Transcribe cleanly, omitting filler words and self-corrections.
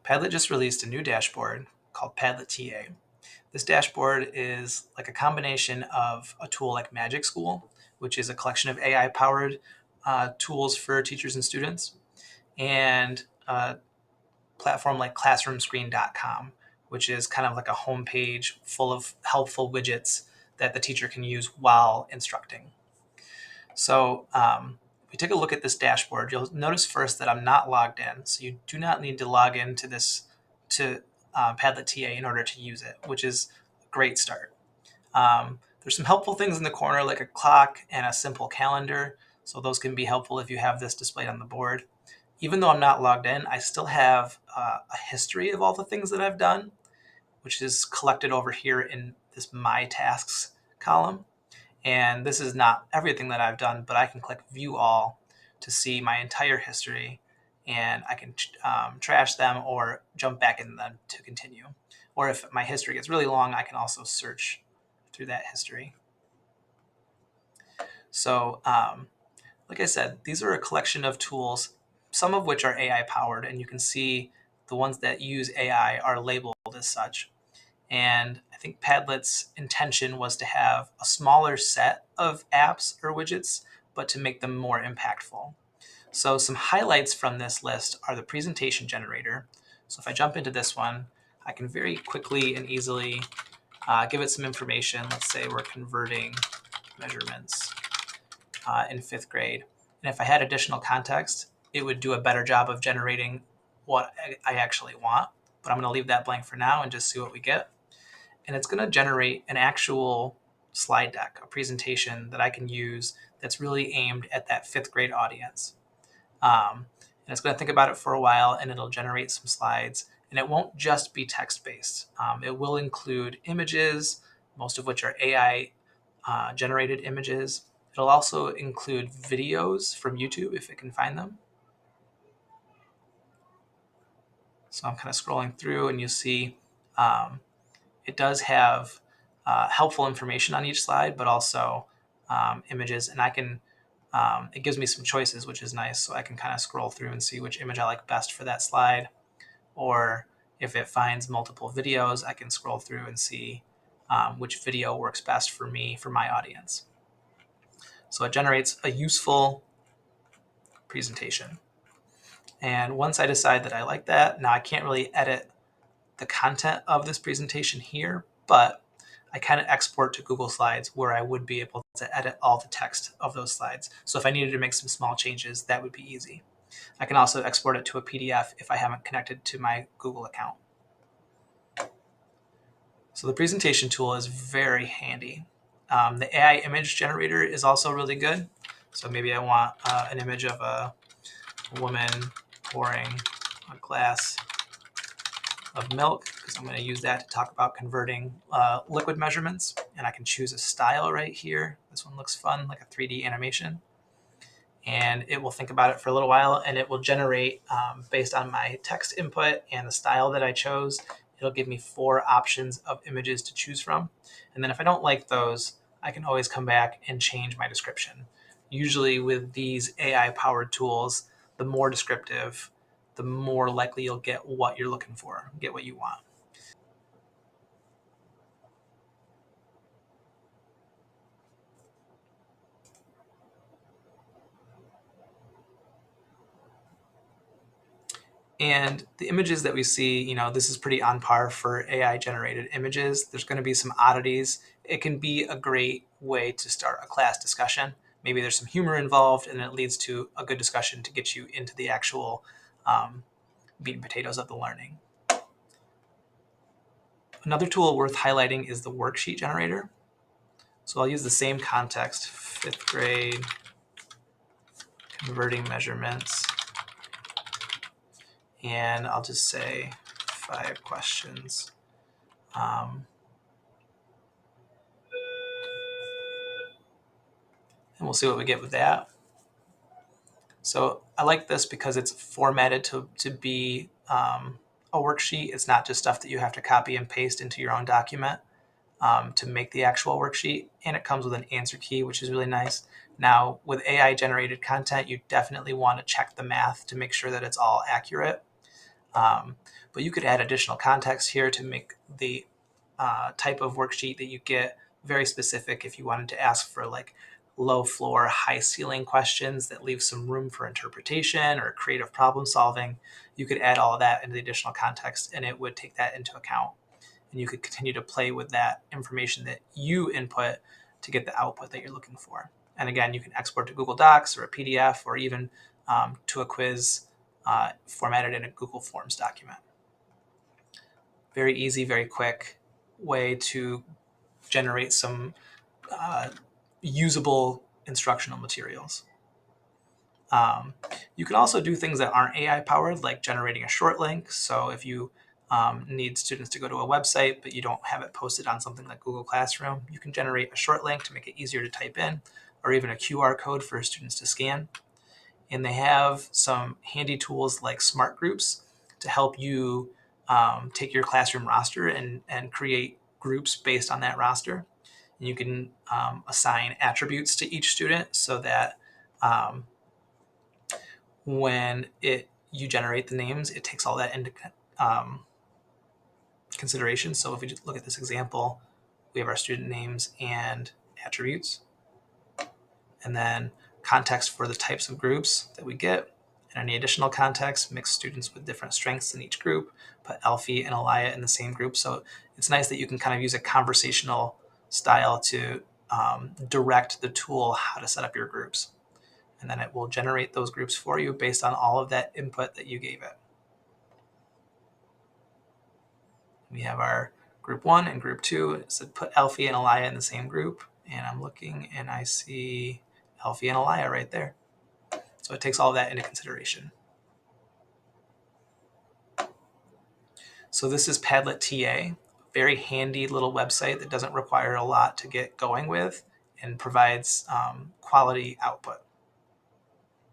Padlet just released a new dashboard called Padlet TA. This dashboard is like a combination of a tool like Magic School, which is a collection of AI-powered tools for teachers and students, and a platform like classroomscreen.com, which is kind of like a homepage full of helpful widgets that the teacher can use while instructing. So if we take a look at this dashboard, you'll notice first that I'm not logged in. So you do not need to log into this to Padlet TA in order to use it, which is a great start. There's some helpful things in the corner like a clock and a simple calendar. So those can be helpful if you have this displayed on the board. Even though I'm not logged in, I still have a history of all the things that I've done, which is collected over here in this My Tasks column. And this is not everything that I've done, but I can click View All to see my entire history, and I can trash them or jump back in them to continue. Or if my history gets really long, I can also search through that history. So, like I said, these are a collection of tools, some of which are AI powered, and you can see the ones that use AI are labeled as such. And I think Padlet's intention was to have a smaller set of apps or widgets, but to make them more impactful. So some highlights from this list are the presentation generator. So if I jump into this one, I can very quickly and easily give it some information. Let's say we're converting measurements in 5th grade. And if I had additional context, it would do a better job of generating what I actually want. But I'm going to leave that blank for now and just see what we get. And it's going to generate an actual slide deck, a presentation that I can use that's really aimed at that 5th grade audience. And it's going to think about it for a while, and it'll generate some slides. And it won't just be text-based. It will include images, most of which are AI generated images. It'll also include videos from YouTube if it can find them. So I'm kind of scrolling through, and you see it does have helpful information on each slide, but also images. And I can, it gives me some choices, which is nice. So I can kind of scroll through and see which image I like best for that slide. Or if it finds multiple videos, I can scroll through and see which video works best for me, for my audience. So it generates a useful presentation. And once I decide that I like that, now I can't really edit the content of this presentation here, but I kind of export to Google Slides where I would be able to edit all the text of those slides. So if I needed to make some small changes, that would be easy. I can also export it to a PDF if I haven't connected to my Google account. So the presentation tool is very handy. The AI image generator is also really good. So maybe I want an image of a woman pouring a glass of milk, because I'm going to use that to talk about converting liquid measurements. And I can choose a style right here. This one looks fun, like a 3D animation. And it will think about it for a little while, and it will generate, based on my text input and the style that I chose, it'll give me 4 options of images to choose from. And then if I don't like those, I can always come back and change my description. Usually with these AI-powered tools, the more descriptive, the more likely you'll get what you're looking for, get what you want. And the images that we see, this is pretty on par for AI generated images. There's going to be some oddities. It can be a great way to start a class discussion. Maybe there's some humor involved, and it leads to a good discussion to get you into the actual meat and potatoes of the learning. Another tool worth highlighting is the worksheet generator. So I'll use the same context, 5th grade, converting measurements, and I'll just say 5 questions. And we'll see what we get with that. So I like this because it's formatted to be a worksheet. It's not just stuff that you have to copy and paste into your own document to make the actual worksheet. And it comes with an answer key, which is really nice. Now, with AI generated content, you definitely want to check the math to make sure that it's all accurate. But you could add additional context here to make the type of worksheet that you get very specific if you wanted to ask for like low floor, high ceiling questions that leave some room for interpretation or creative problem solving. You could add all of that into the additional context and it would take that into account. And you could continue to play with that information that you input to get the output that you're looking for. And again, you can export to Google Docs or a PDF or even to a quiz formatted in a Google Forms document. Very easy, very quick way to generate some usable instructional materials. You can also do things that aren't AI powered, like generating a short link. So if you need students to go to a website, but you don't have it posted on something like Google Classroom, you can generate a short link to make it easier to type in, or even a QR code for students to scan. And they have some handy tools like smart groups to help you take your classroom roster and create groups based on that roster. And you can assign attributes to each student so that when you generate the names, it takes all that into consideration. So if we just look at this example, we have our student names and attributes, and then context for the types of groups that we get, and any additional context, mix students with different strengths in each group, put Alfie and Elia in the same group. So it's nice that you can kind of use a conversational style to direct the tool how to set up your groups. And then it will generate those groups for you based on all of that input that you gave it. We have our group 1 and group 2. It said put Alfie and Elia in the same group. And I'm looking and I see Alfie and Elia right there. So it takes all of that into consideration. So this is Padlet TA, very handy little website that doesn't require a lot to get going with and provides quality output.